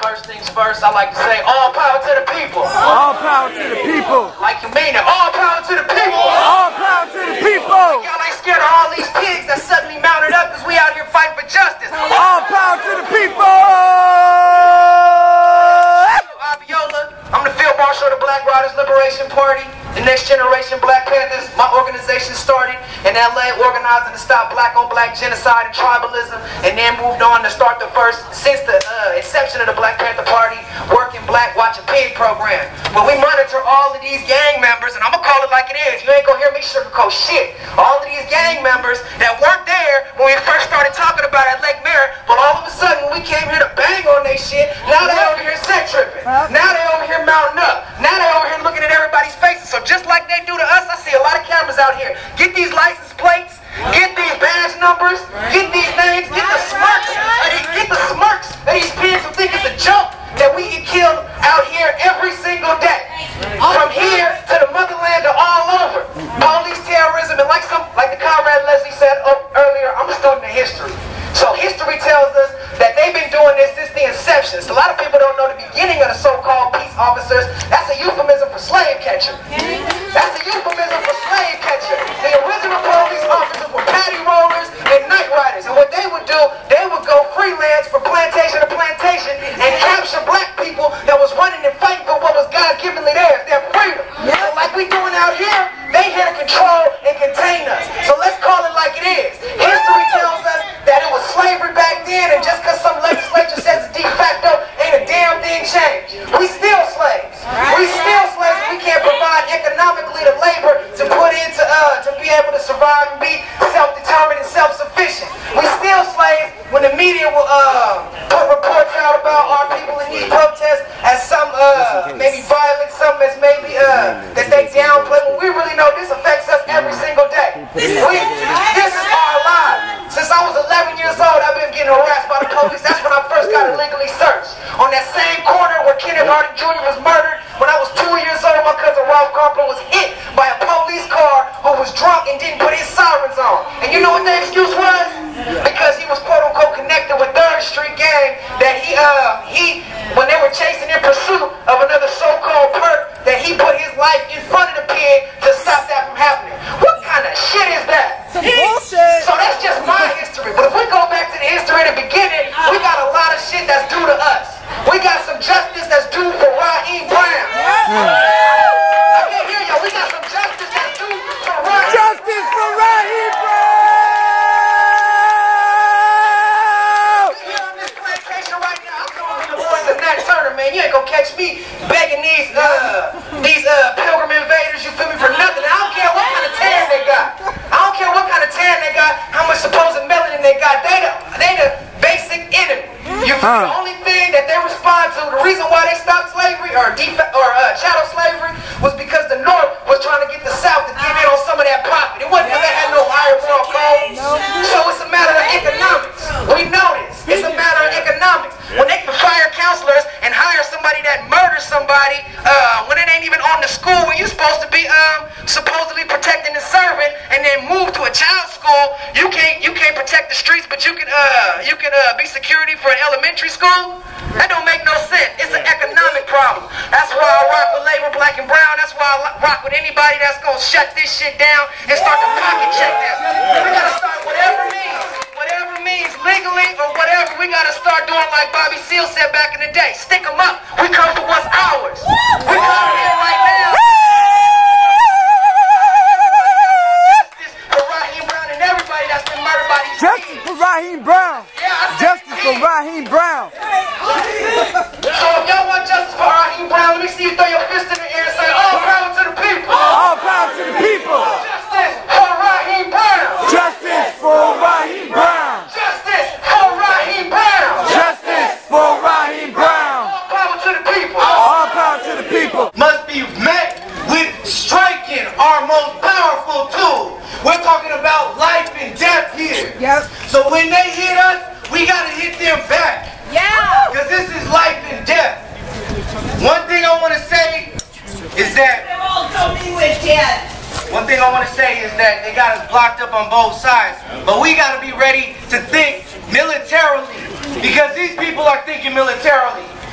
First things first, I like to say all power to the people. All power to the people. Like you mean it. All power to the people. All power to the people. Y'all ain't scared of all these pigs that suddenly mounted up because we out here fighting for justice. All power to the people. I'm the Field Marshal of the Black Riders Liberation Party, the Next Generation Black Panthers. My organization started in LA organizing to stop black-on-black genocide and tribalism, and then moved on to start the first, since the inception of the Black Panther Party, Working Black Watch a Pig program. But we monitor all of these gang members, and I'm going to call it like it is. You ain't going to hear me sugarcoat shit. All of these gang members that weren't there when we first started talking about it at Lake Merritt, but all of a sudden when we came here to bang on they shit, now they over here set tripping. Now they over here mounting up. Now they over here looking at everybody's faces. So just like they do to us, I see a lot of cameras out here. Get these license plates, get these badge numbers, get these names, get the smirks of these pigs who think it's a joke that we get killed out here every single day. From here to the motherland to all over. Police terrorism, and like the comrade Leslie said earlier, I'm a student of history. So history tells us that they've been doing this since the inception. So a lot of people don't know the beginning of the so-called peace officers. That's a euphemism for slave catcher. That's a euphemism for slave catcher. The original police officers were patty rollers and night riders. And what they would do, they would go freelance from plantation to plantation and capture black people that was running and fighting for what was God-givenly theirs, their freedom. So like we doing out here, they here to control and contain us. So let's call it like it is. History tells us that it was slavery back then, and just because some legislature says it's de facto, ain't a damn thing changed. We still slaves. We still slaves. We can't provide economically the labor to put into to be able to survive and be self-determined and self-sufficient. We still slaves when the media will put reports out about our people in these protests as some maybe violent, some as maybe that they downplay. When we really know this affects us every single day. This is our lives. Since I was 11 years old, I've been getting harassed by the police. That's when I first got illegally searched. On that same corner where Kenneth Hardy Jr. was murdered, when I was 2 years old, my cousin Ralph Compton was hit by a police car who was drunk and didn't put his sirens on. And you know what the excuse was? Because he was quote-unquote connected with 3rd Street gang, that he when they were chasing in pursuit of another so-called perp, that he put his life in front of the pig to stop that from happening. What kind of shit is that? Some bullshit. So that's just my history. But if we go back to the history in the beginning, we got a lot of shit that's due to us. We got some justice that's due for Raheim Brown. I can't hear y'all. We got some justice that's due for Raheim. Justice for Raheim Brown. Here on this plantation right now, I'm going to be the boys of Nat Turner, man. You ain't gonna catch me begging these pilgrim invaders, you feel me, for nothing. I don't care what kind of tan they got. I don't care what kind of tan they got, how much supposed melanin they got. They the basic enemy. You feel me? The only thing that they respond to, the reason why they stopped slavery or chattel slavery, was because the North was trying to get the South to give in on some of that profit. It wasn't because they had no higher moral code. So it's a matter of economics. We know this. It's a matter of economics. When they can fire counselors and hire somebody that murders somebody when it ain't even on the school where you're supposed to be supposedly protecting and serving, and then move to a child school, you can't protect the streets, but you can be security for an elementary school. That don't make no sense. It's an economic problem. That's why I rock with Labor, Black and Brown. That's why I rock with anybody that's gonna shut this shit down and start to pocket check them. We gotta start whatever means legally or whatever. We gotta start doing like Bobby Seale said back in the day. Stick them up. We come for what's ours. We come here right now. Justice for Raheim Brown and everybody that's been murdered by these Justice for Raheim Brown. Justice for Raheim Brown. So if y'all want justice for Raheim Brown, let me see you throw your fist in the air and say, all power to the people. All power to the people. Justice for Raheim Brown. Justice for Raheim Brown. Justice for Raheim Brown. Justice for Raheim Brown. All power to the people. All power to the people. Must be met with striking our most powerful tool. We're talking about life and death here. Yep. So when they hit us, we gotta hit them back. Yeah. Because this is life and death. One thing I want to say is that they got us blocked up on both sides. But we got to be ready to think militarily, because these people are thinking militarily.